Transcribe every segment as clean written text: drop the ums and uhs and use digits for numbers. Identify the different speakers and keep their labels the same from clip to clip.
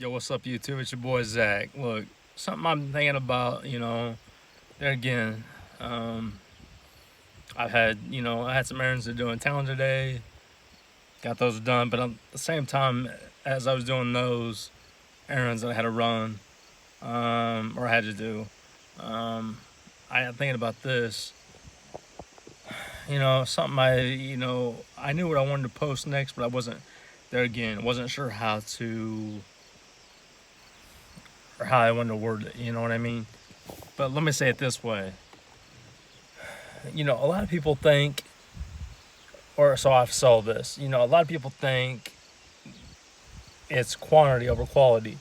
Speaker 1: Yo, what's up, YouTube? It's your boy Zach. Look, something I'm thinking about, there again, um, I had some errands to do in town today, got those done, but at the same time, as I was doing those errands that I had to run, or I had to do, um, I got thinking about this, something I knew what I wanted to post next, but I wasn't, there again, wasn't sure how I wanted to word it, you know what I mean? But let me say it this way. A lot of people think, or so I've saw this, a lot of people think it's quantity over quality.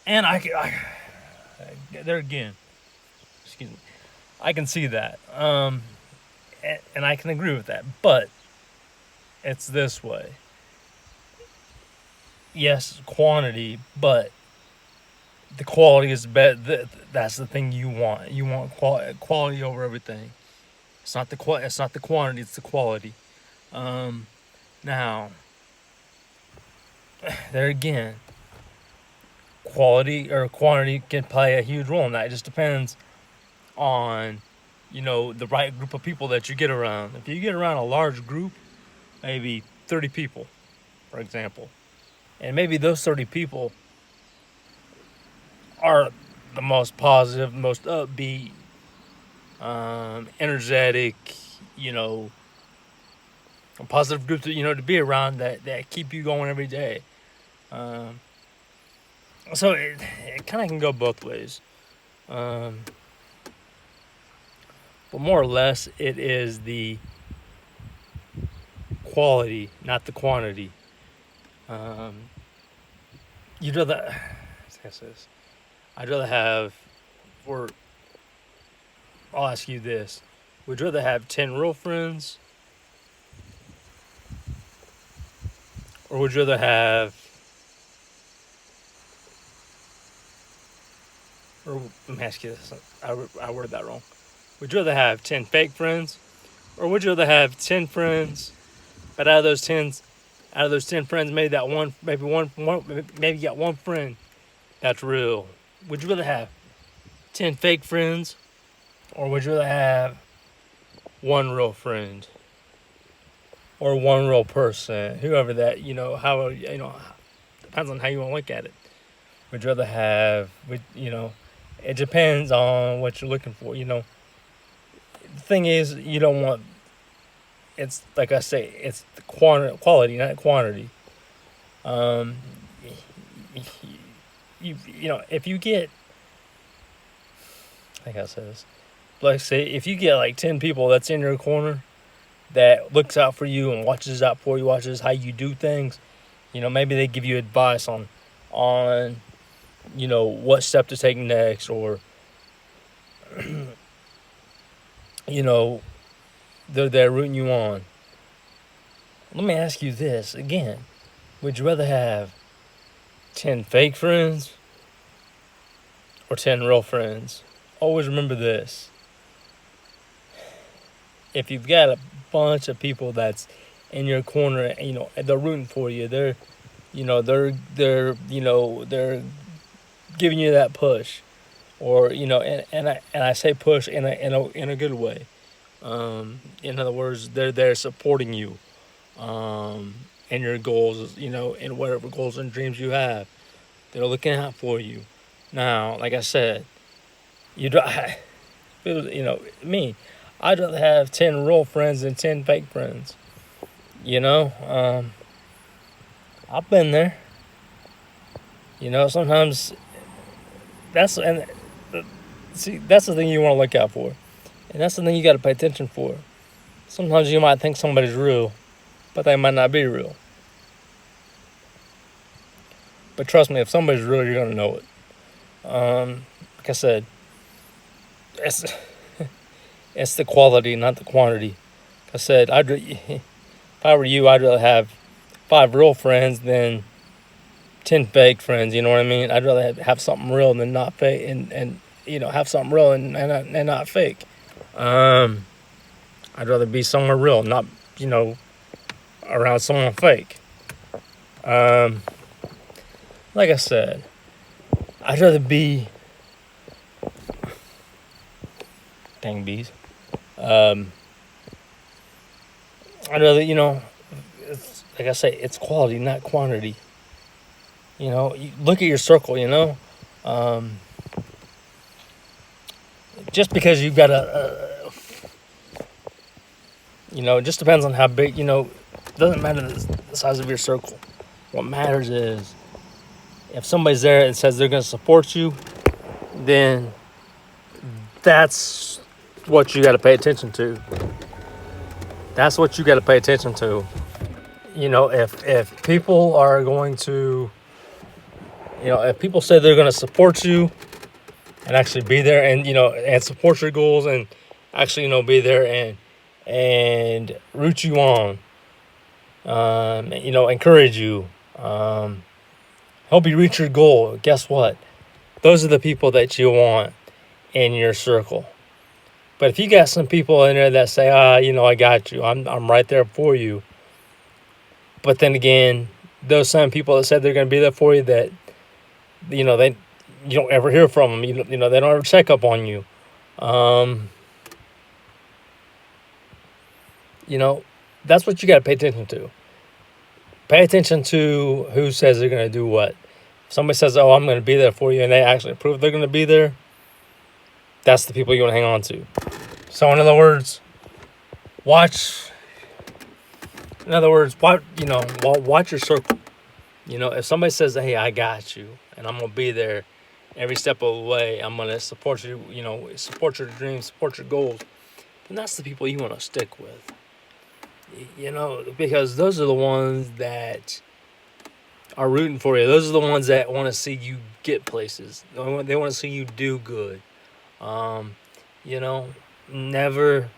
Speaker 1: And there again, excuse me, I can see that. And I can agree with that. But it's this way. Yes, quantity, but the quality is better. That's the thing you want. You want quality over everything. It's not the quantity. It's the quality. Now, there again, quality or quantity can play a huge role in that. It just depends on, the right group of people that you get around. If you get around a large group, maybe 30 people, for example, and maybe those 30 people are the most positive, most upbeat, energetic, you know, a positive group to be around that keep you going every day. Um, so it kind of can go both ways. Um, but more or less, it is the quality, not the quantity. Um, you'd rather, I'd rather have, or I'll ask you this: would you rather have 10 real friends, or would you rather have, or let me ask you this: I worded that wrong. Would you rather have 10 fake friends, or would you rather have 10 friends, but out of those 10 friends, maybe maybe you got one friend that's real? Would you rather have 10 fake friends, or would you rather have one real friend, or one real person, whoever that, depends on how you want to look at it. Would you rather it depends on what you're looking for. The thing is, you don't want, it's like I say, it's the quality, not quantity. Um, if you get, like I said this, like say, if you get like 10 people that's in your corner that looks out for you and watches out for you, watches how you do things, maybe they give you advice on what step to take next, or they're there rooting you on. Let me ask you this again: would you rather have 10 fake friends or 10 real friends? Always remember this: if you've got a bunch of people that's in your corner, they're rooting for you, they're they're giving you that push, or and I say push in a good way. In other words, they're there supporting you, in your goals, in whatever goals and dreams you have. They're looking out for you. Now, like I said, you do, me, I'd rather have 10 real friends than 10 fake friends. I've been there. Sometimes that's and see that's the thing you want to look out for, and that's the thing you got to pay attention for. Sometimes you might think somebody's real, but they might not be real. But trust me, if somebody's real, you're gonna know it. Like I said, it's it's the quality, not the quantity. Like I said, if I were you, I'd rather have 5 real friends than 10 fake friends. You know what I mean? I'd rather have something real than not fake, and have something real and not fake. I'd rather be somewhere real, not around someone fake. Um, like I said, I'd rather be dang bees. Um, I'd rather, it's, like I say, it's quality, not quantity. You look at your circle. Um, just because you've got it just depends on how big. It doesn't matter the size of your circle. What matters is if somebody's there and says they're going to support you, then that's what you got to pay attention to. That's what you got to pay attention to. If people are going to, if people say they're going to support you and actually be there and and support your goals and actually be there and root you on, encourage you, help you reach your goal. Guess what? Those are the people that you want in your circle. But if you got some people in there that say, I got you, I'm right there for you. But then again, those same people that said they're going to be there for you, that they you don't ever hear from them. They don't ever check up on you. That's what you got to pay attention to. Pay attention to who says they're going to do what. If somebody says, "Oh, I'm going to be there for you," and they actually prove they're going to be there, that's the people you want to hang on to. So, in other words, watch. Watch your circle. If somebody says, "Hey, I got you, and I'm gonna be there every step of the way. I'm gonna support you. Support your dreams, support your goals," then that's the people you want to stick with. Because those are the ones that are rooting for you. Those are the ones that want to see you get places. They want to see you do good. Um, you know, Never.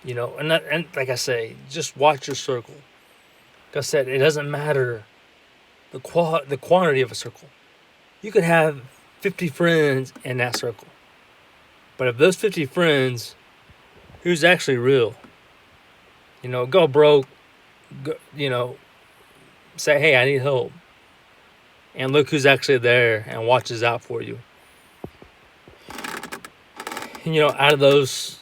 Speaker 1: And like I say, just watch your circle. Like I said, it doesn't matter the quantity of a circle. You could have 50 friends in that circle, but if those 50 friends, who's actually real? Go broke. Go, say, hey, I need help, and look who's actually there and watches out for you. Out of those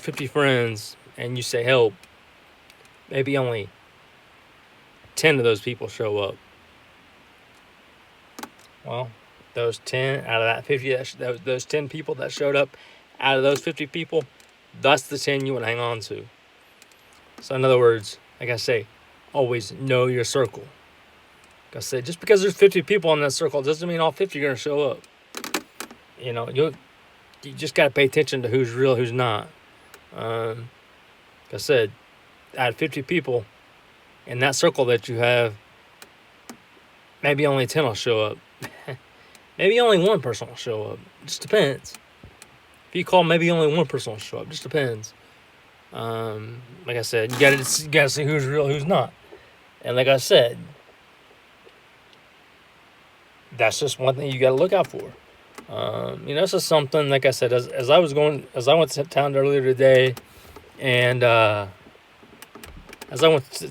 Speaker 1: 50 friends, and you say help, maybe only 10 of those people show up. Well, those 10 out of that 50, those 10 people that showed up, out of those 50 people, that's the 10 you want to hang on to. So in other words, like I say, always know your circle. Like I said, just because there's 50 people in that circle doesn't mean all 50 are going to show up. You just got to pay attention to who's real, who's not. Like I said, out of 50 people in that circle that you have, maybe only 10 will show up. Maybe only one person will show up. It just depends. If you call, maybe only one person will show up. It just depends. Like I said, you gotta see who's real, who's not. And like I said, that's just one thing you gotta look out for. It's just something, like I said, as I went to town earlier today, and as I went to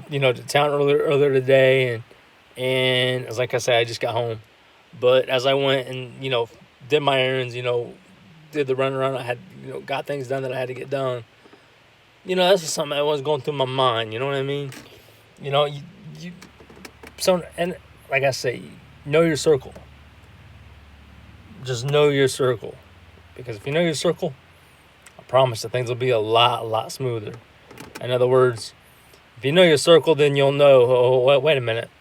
Speaker 1: town earlier today, and as like I said, I just got home. But as I went and did my errands, did the run around, I had got things done that I had to get done. That's just something that was going through my mind. You know what I mean? And like I say, know your circle. Just know your circle, because if you know your circle, I promise that things will be a lot smoother. In other words, if you know your circle, then you'll know. Oh, wait a minute.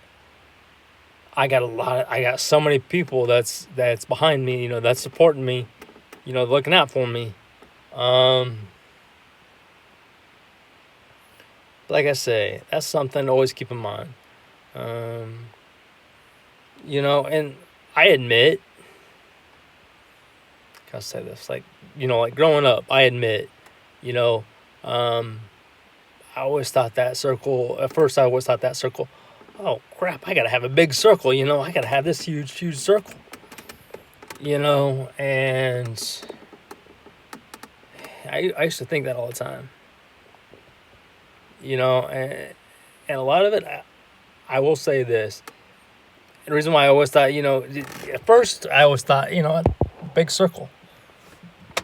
Speaker 1: I got so many people that's behind me. That's supporting me. Looking out for me. Like I say, that's something to always keep in mind. And I admit, I say this, like growing up, I admit, I always thought that circle. At first, I always thought that circle. Oh crap! I gotta have a big circle. I gotta have this huge circle. And I used to think that all the time. And a lot of it, I will say this. The reason why I always thought, at first I always thought, a big circle,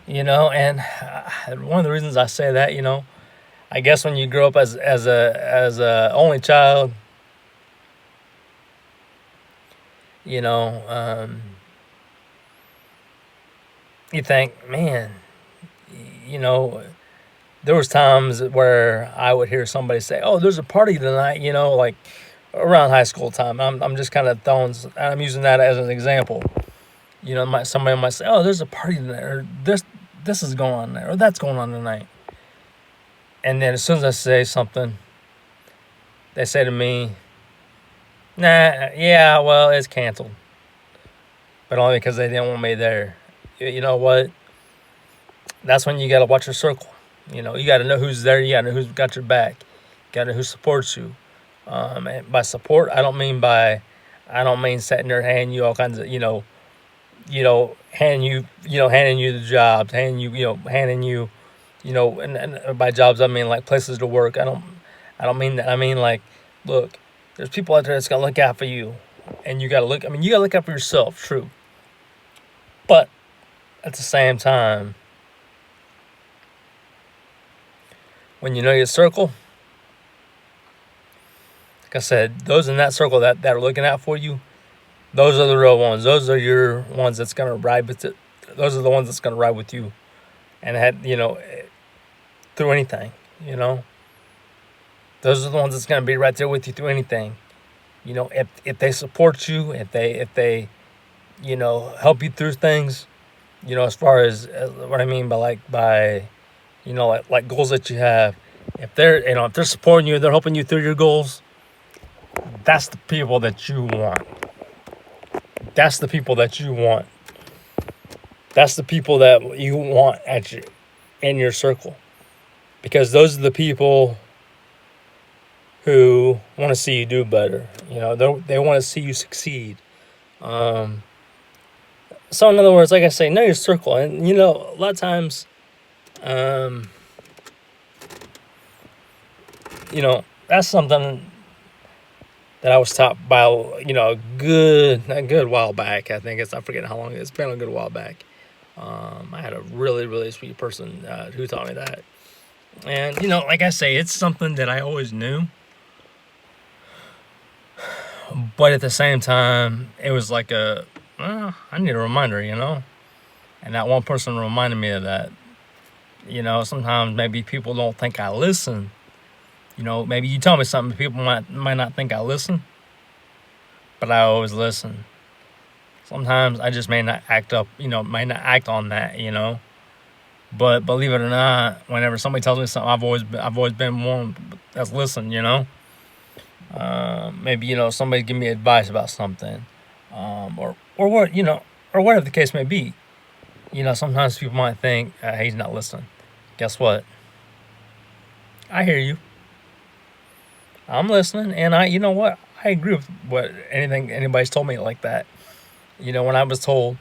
Speaker 1: and one of the reasons I say that, I guess when you grow up as a only child, you know, um, you think, man, you know, there was times where I would hear somebody say, "Oh, there's a party tonight," like around high school time. I'm just kind of I'm using that as an example. Somebody might say, "Oh, there's a party tonight," or this is going on there, or that's going on tonight. And then as soon as I say something, they say to me, "Nah, yeah, well, it's canceled," but only because they didn't want me there. You know what? That's when you got to watch your circle. You got to know who's there. You got to know who's got your back. You got to know who supports you. And by support, I don't mean sitting there handing you all kinds of, handing you the jobs, handing you, and by jobs I mean like places to work. I don't mean that. I mean like, look, there's people out there that's gonna look out for you, and you gotta look. I mean, you gotta look out for yourself. True, but at the same time, when you know your circle, like I said, those in that circle that are looking out for you, those are the real ones. Those are your ones that's gonna ride with it. Those are the ones that's gonna ride with you, and through anything. You know, those are the ones that's gonna be right there with you through anything. If they support you, if they help you through things. As far as what I mean by like goals that you have. If they're supporting you, they're helping you through your goals. That's the people that you want. That's the people that you want. That's the people that you want in your circle, because those are the people who want to see you do better. They want to see you succeed. Um, so in other words, like I say, know your circle, and a lot of times, um, that's something that I was taught by a good while back. I'm forgetting how long it's been, a good while back. I had a really really sweet person who taught me that, and like I say, it's something that I always knew, but at the same time, it was like I need a reminder, and that one person reminded me of that. Sometimes maybe people don't think I listen. Maybe you tell me something, people might not think I listen, but I always listen. Sometimes I just may not act up, may not act on that, But believe it or not, whenever somebody tells me something, I've always been one that's listened, Maybe somebody give me advice about something, or what or whatever the case may be. Sometimes people might think he's not listening. Guess what? I hear you. I'm listening, and you know what? I agree with anything anybody's told me like that. When I was told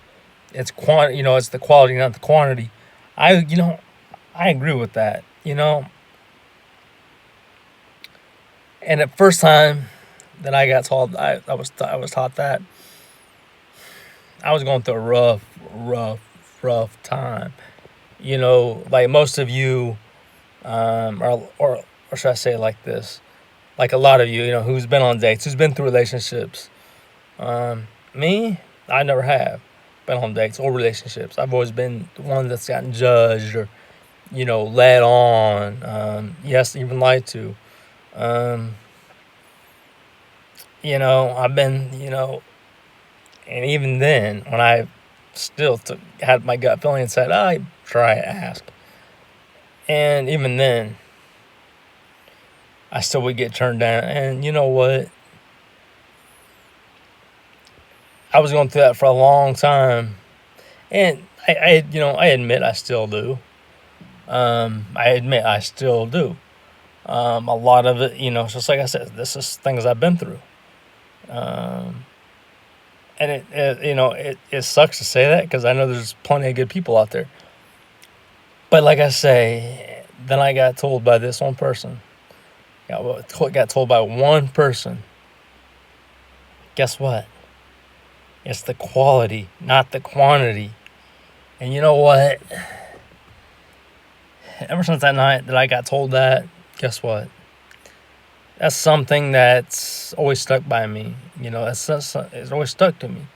Speaker 1: it's the quality, not the quantity. I agree with that. And the first time that I got told, I was taught that, I was going through a rough time. Like most of you, or should I say it like this? Like a lot of you, who's been on dates, who's been through relationships. Me, I never have been on dates or relationships. I've always been the one that's gotten judged or, led on. Yes, even lied to. Um, I've been, and even then, when I still had my gut feeling and said, I try to ask. And even then, I still would get turned down. And you know what? I was going through that for a long time. And I admit I still do. I admit I still do. A lot of it, just like I said, this is things I've been through. Um, and it sucks to say that because I know there's plenty of good people out there. But like I say, then I got told by this one person. Got told by one person. Guess what? It's the quality, not the quantity. And you know what? Ever since that night that I got told that, guess what? That's something that's always stuck by me. It's always stuck to me.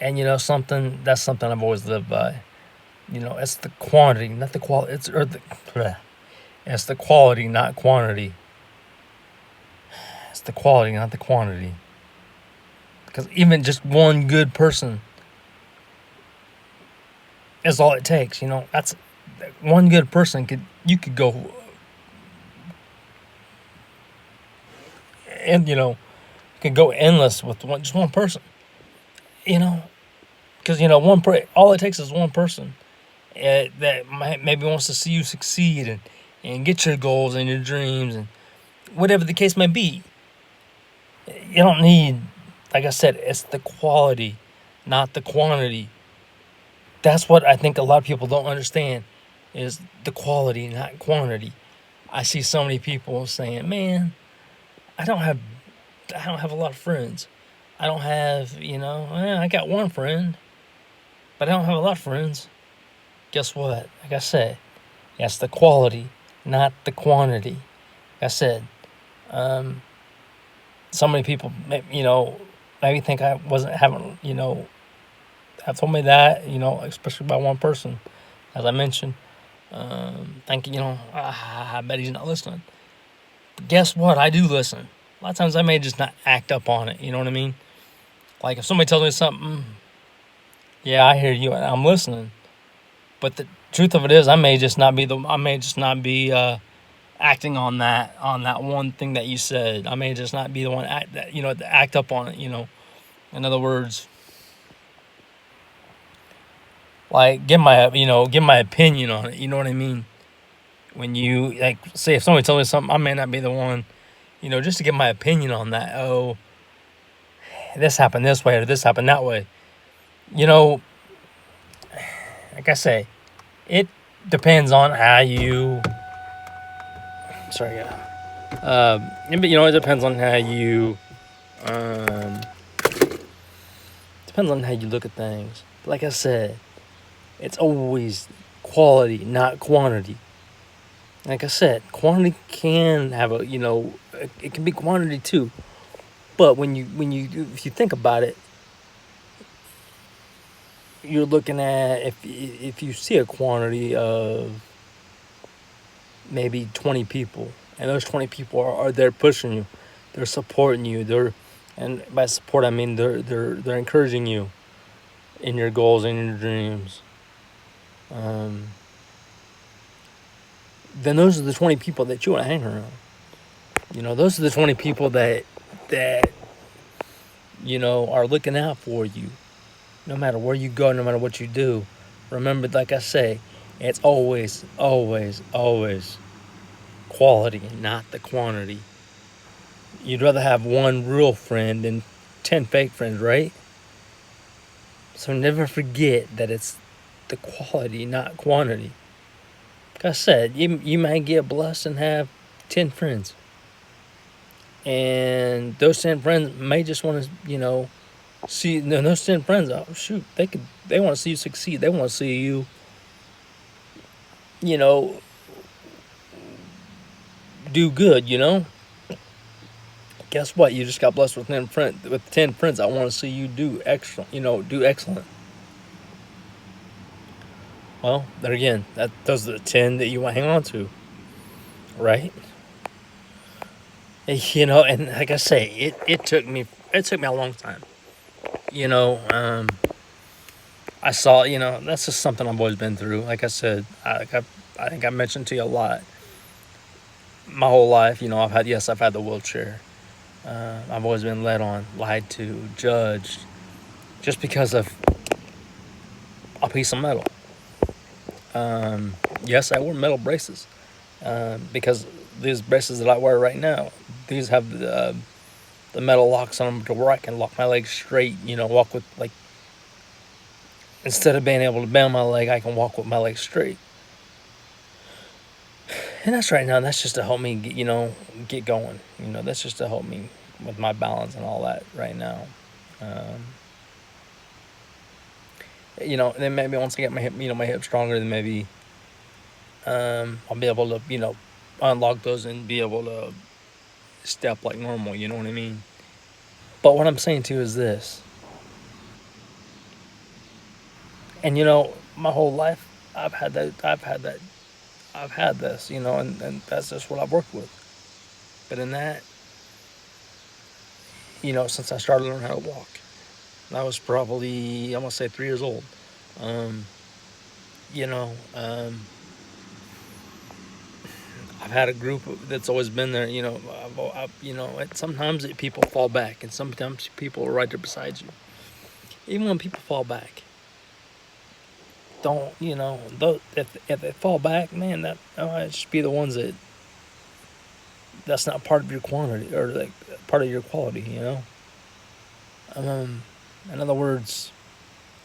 Speaker 1: And that's something I've always lived by. It's the quantity, not the quality. It's the quality, not quantity. It's the quality, not the quantity. Because even just one good person is all it takes. That's one good person could go and could go endless with just one person. Because all it takes is one person that maybe wants to see you succeed and get your goals and your dreams and whatever the case may be. You don't need, like I said, it's the quality, not the quantity. That's what I think a lot of people don't understand is the quality, not quantity. I see so many people saying, "Man, I don't have a lot of friends. I don't have, I got one friend, but I don't have a lot of friends." Guess what? Like I said, that's the quality, not the quantity. Like I said, so many people, maybe think I wasn't having, have told me that, especially by one person, as I mentioned, thinking, I bet he's not listening. But guess what? I do listen. A lot of times I may just not act up on it. You know what I mean? Like if somebody tells me something, yeah, I hear you and I'm listening. But the truth of it is, I may just not be acting on that one thing that you said. I may just not be the one to act up on it. In other words, like give my opinion on it. You know what I mean? When you like say if somebody tells me something, I may not be the one, just to give my opinion on that. Oh, this happened this way or this happened that way. Like I say, it depends on how you. Sorry, yeah. It depends on how you. Um, depends on how you look at things. Like I said, it's always quality, not quantity. Like I said, quantity can have it can be quantity too. But if you think about it, you're looking at if you see a quantity of maybe 20 people, and those 20 people are there pushing you, they're supporting you, and by support I mean they're encouraging you in your goals and your dreams. Then those are the 20 people that you want to hang around. Those are the 20 people that are looking out for you, no matter where you go, no matter what you do. Remember, like I say, it's always, always, always quality, not the quantity. You'd rather have one real friend than 10 fake friends, right? So never forget that it's the quality, not quantity. Like I said, you might get blessed and have 10 friends. And those 10 friends may just want to, see those 10 friends, oh shoot, they want to see you succeed. They want to see you, you know, do good, Guess what? You just got blessed with 10 friends. I want to see you do excellent. Well, there again, those are the 10 that you want to hang on to, right? And like I say, it took me a long time. I saw, that's just something I've always been through. Like I said, I think I mentioned to you a lot. My whole life, I've had the wheelchair. I've always been led on, lied to, judged, just because of a piece of metal. Yes, I wore metal braces because these braces that I wear right now, these have the metal locks on them to where I can lock my legs straight. Walk with instead of being able to bend my leg, I can walk with my legs straight. And that's right now. That's just to help me, get going. That's just to help me with my balance and all that right now. then maybe once I get my hip, my hip stronger, then maybe I'll be able to, unlock those and be able to step like normal. You know what I mean? But what I'm saying to you is this, and my whole life I've had this, and that's just what I've worked with. But in that, since I started learning how to walk, I was probably, I'm gonna say 3 years old. Um, you know, um, I've had a group that's always been there. Sometimes people fall back, and sometimes people are right there beside you. Even when people fall back, don't if they fall back, man, that might just be the ones that's not part of your quantity or like part of your quality. Um, in other words,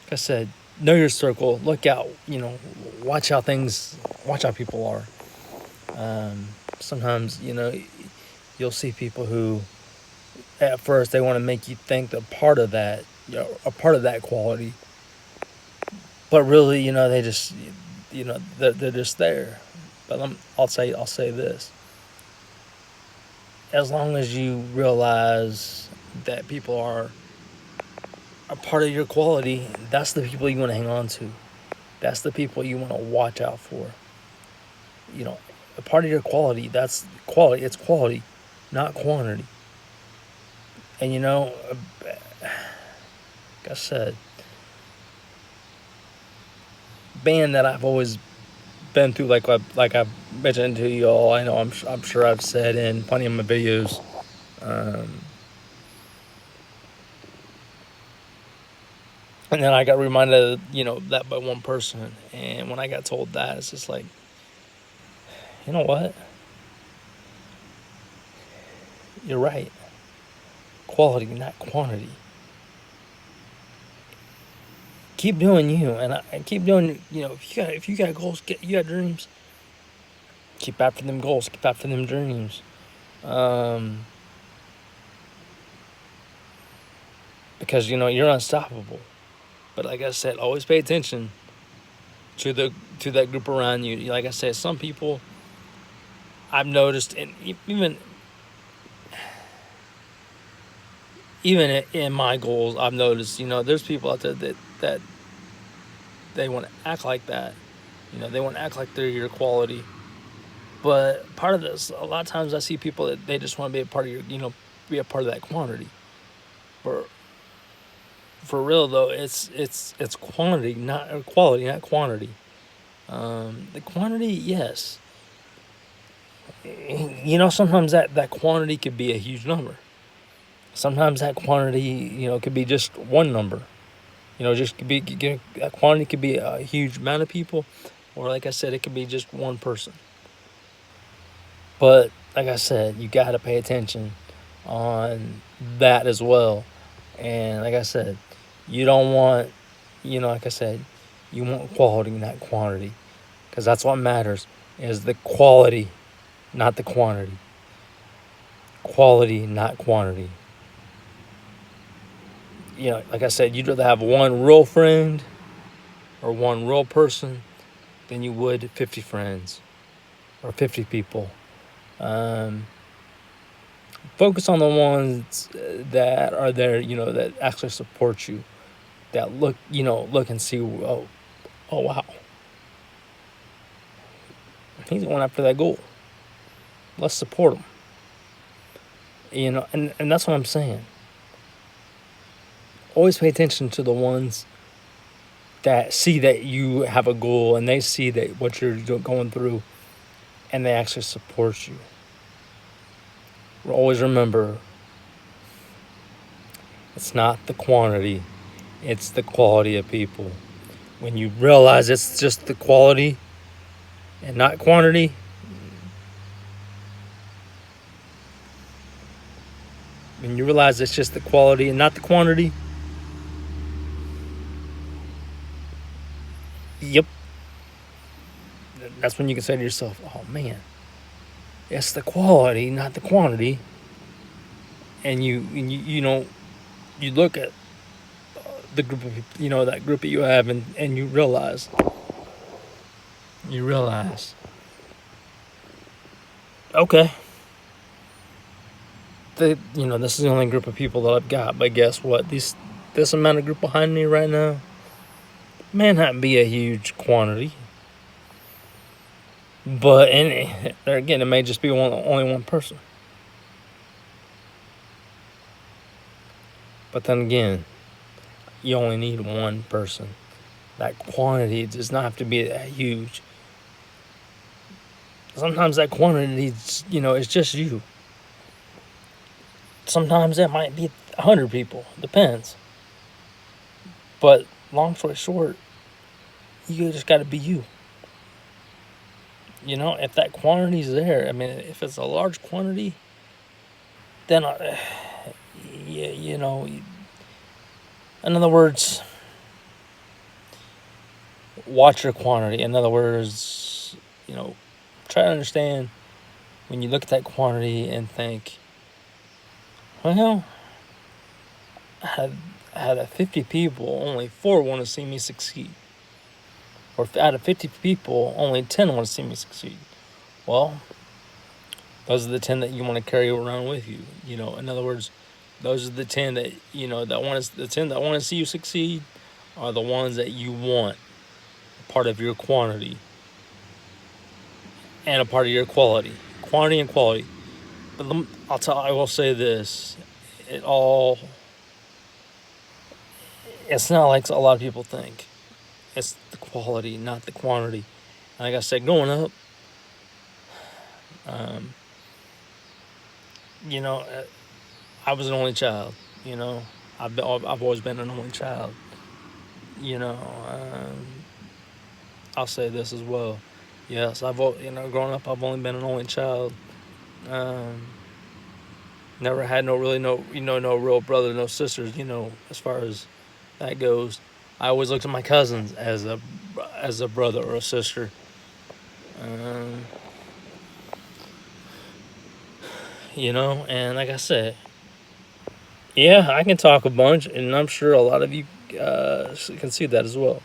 Speaker 1: like I said, know your circle. Look out. Watch watch how people are. Sometimes you'll see people who at first they want to make you think they're part of that, a part of that quality, but really, they just, they're just there. But I'll say this: as long as you realize that people are a part of your quality, that's the people you want to hang on to. That's the people you want to watch out for. A part of your quality. That's quality. It's quality, not quantity. And like I said, band that I've always been through, like I've mentioned to you all. I know I'm sure I've said in plenty of my videos. And then I got reminded, that by one person. And when I got told that, it's just like, you know what? You're right. Quality, not quantity. Keep doing you, and keep doing. If you got goals, you got dreams. Keep after them goals. Keep after them dreams. Because you're unstoppable. But like I said, always pay attention to that group around you. Like I said, some people I've noticed, and even in my goals, I've noticed, there's people out there that they want to act like that. They want to act like they're your quality. But part of this, a lot of times I see people that they just want to be a part of be a part of that quantity. For real though, it's quantity, not or quality, not quantity. The quantity, yes. Sometimes that quantity could be a huge number. Sometimes that quantity, could be just one number. Just could be that quantity could be a huge amount of people, or like I said, it could be just one person. But like I said, you got to pay attention on that as well. And like I said, you don't want, like I said, you want quality, not quantity, because that's what matters is the quality, not the quantity. Quality, not quantity. Like I said, you'd rather have one real friend or one real person than you would 50 friends or 50 people. Focus on the ones that are there, that actually support you, that look and see, oh wow, he's going after that goal. Let's support him. And that's what I'm saying. Always pay attention to the ones that see that you have a goal and they see that what you're going through and they actually support you. Always remember, it's not the quantity, it's the quality of people. When you realize it's just the quality and not quantity, when you realize it's just the quality and not the quantity, yep, that's when you can say to yourself, oh man, it's the quality, not the quantity. And you look at the group of people, that group that you have, and you realize okay, this is the only group of people that I've got. But guess what? This amount of group behind me right now may not be a huge quantity, but there again, it may just be only one person. But then again, you only need one person. That quantity does not have to be that huge. Sometimes that quantity, is just you. Sometimes that might be 100 people. Depends. But long story short, you just got to be you. If that quantity is there, I mean, if it's a large quantity, then, in other words, watch your quantity. In other words, try to understand when you look at that quantity and think, well, out of 50 people, only 4 want to see me succeed. Or out of 50 people, only 10 want to see me succeed. Well, those are the 10 that you want to carry around with you. In other words, those are the 10 that, the 10 that want to see you succeed are the ones that you want part of your quantity and a part of your quality. Quantity and quality. But I will say this. It's not like a lot of people think. It's the quality, not the quantity. Like I said, growing up, I was an only child. I've always been an only child. I'll say this as well. Yes, growing up, I've only been an only child. Never had no real brother, no sisters. As far as that goes, I always looked at my cousins as a brother or a sister. And like I said, yeah, I can talk a bunch, and I'm sure a lot of you can see that as well.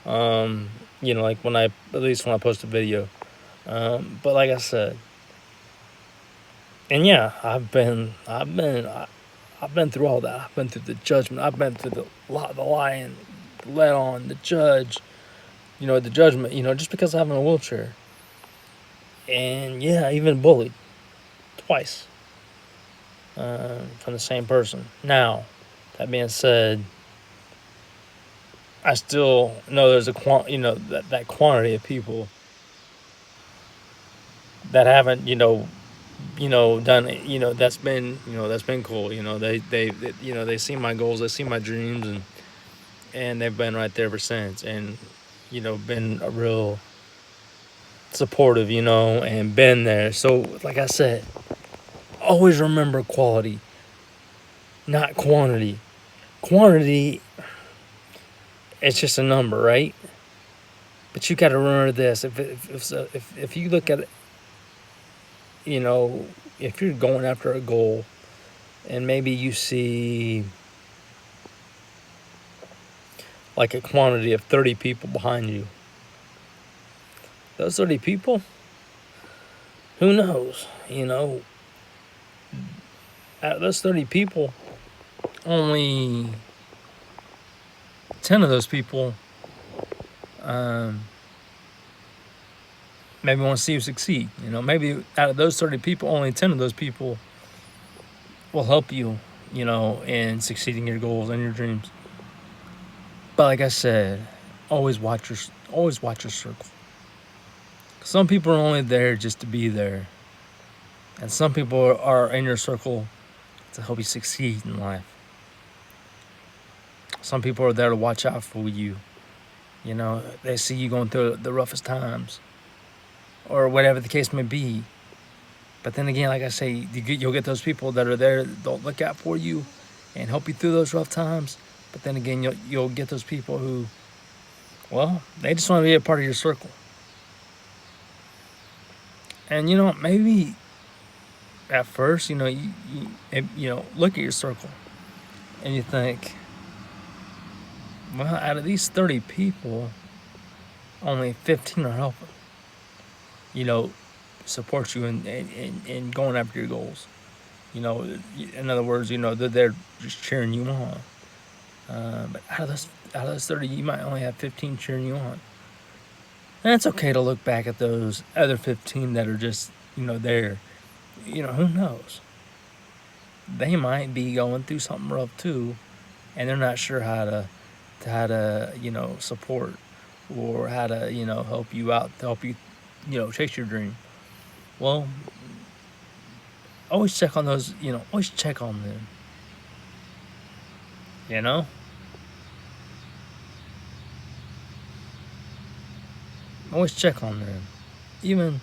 Speaker 1: Like at least when I post a video. But like I said, and yeah, I've been through all that. I've been through the judgment. I've been through the lying, the let on, the judge. The judgment. Just because I'm in a wheelchair. And yeah, even bullied twice from the same person. Now, that being said, I still know there's that quantity of people that haven't done it. That's been cool. They see my goals, they see my dreams, and they've been right there ever since, and been a real supportive, and been there. So like I said, always remember quality, not quantity. Quantity, it's just a number, right? But you got to remember this: if you look at it, if you're going after a goal, and maybe you see like a quantity of 30 people behind you, those 30 people, who knows? Out of those 30 people, only 10 of those people maybe want to see you succeed. Maybe out of those 30 people, only 10 of those people will help you, in succeeding your goals and your dreams. But like I said, always watch your circle. Some people are only there just to be there, and some people are in your circle to help you succeed in life. Some people are there to watch out for you. They see you going through the roughest times, or whatever the case may be. But then again, like I say, you'll get those people that are there, they'll look out for you and help you through those rough times. But then again, you'll get those people who, well, they just want to be a part of your circle. And maybe at first, you look at your circle and you think, Well, out of these 30 people, only 15 are helping. You know, support you in going after your goals. You know, in other words, you know, they're just cheering you on. But out of those 30, you might only have 15 cheering you on. And it's okay to look back at those other 15 that are just, you know, there. You know, who knows? They might be going through something rough too, and they're not sure how to you know, support or how to, you know, help you out, to help you, you know, chase your dream. Well, always check on those, you know, always check on them. You know? Always check on them. Even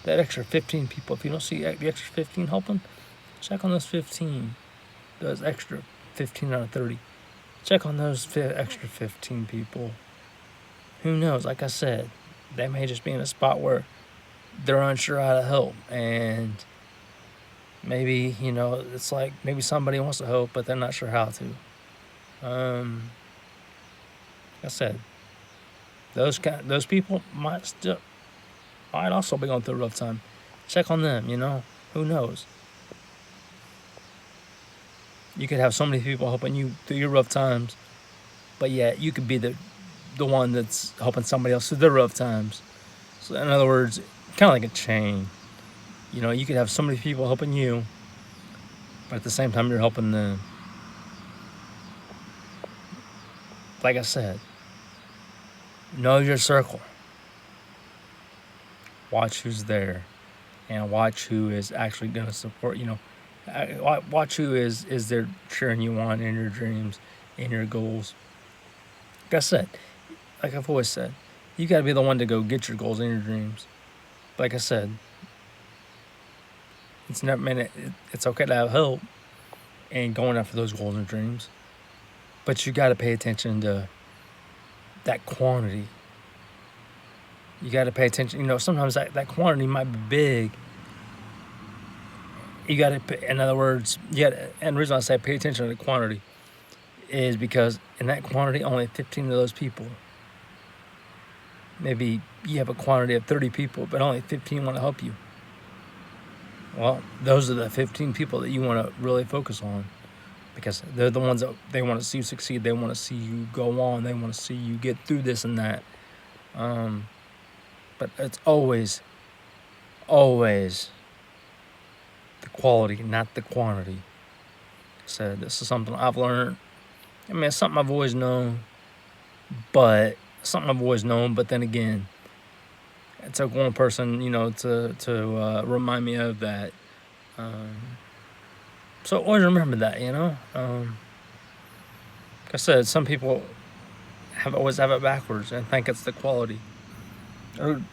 Speaker 1: that extra 15 people, if you don't see the extra 15 helping, check on those 15. Those extra 15 out of 30. Check on those extra 15 people. Who knows? Like I said, they may just be in a spot where they're unsure how to help. And maybe, you know, it's like maybe somebody wants to help, but they're not sure how to. Like I said, those people might also be going through a rough time. Check on them, you know. Who knows? You could have so many people helping you through your rough times, but yet you could be the one that's helping somebody else through their rough times. So in other words, kind of like a chain. You know, you could have so many people helping you, but at the same time you're helping them. Like I said, know your circle. Watch who's there, and watch who is actually going to support. You know, watch who is there cheering you on in your dreams, in your goals. Like I said, like I've always said, you got to be the one to go get your goals and your dreams. Like I said, it's never meant it's okay to have help and going after those goals and dreams, but you got to pay attention to that quantity. You got to pay attention. You know, sometimes that quantity might be big. You got to, in other words, and the reason I say pay attention to the quantity is because in that quantity, only 15 of those people. Maybe you have a quantity of 30 people, but only 15 want to help you. Well, those are the 15 people that you want to really focus on, because they're the ones that they want to see you succeed. They want to see you go on. They want to see you get through this and that. But it's always the quality, not the quantity. So this is something I've learned. I mean, it's something I've always known, but then again, it took one person, you know, to remind me of that. So always remember that, you know. Like I said, some people always have it backwards and think it's the quality, you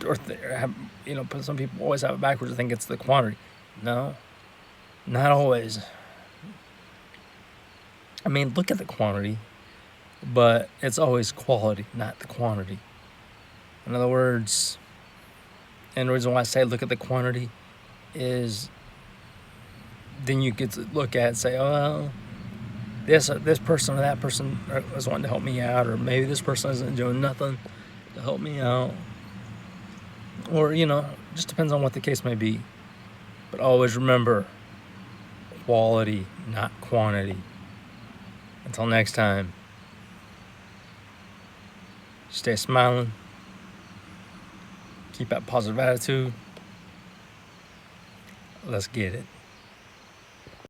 Speaker 1: know, some people always have it backwards and think it's the quantity. No, not always. I mean, look at the quantity, but it's always quality, not the quantity. In other words, and the reason why I say look at the quantity is then you get to look at it and say, oh, well, this person or that person is wanting to help me out, or maybe this person isn't doing nothing to help me out, or, you know, just depends on what the case may be. But always remember, quality, not quantity. Until next time, stay smiling, keep that positive attitude. Let's get it.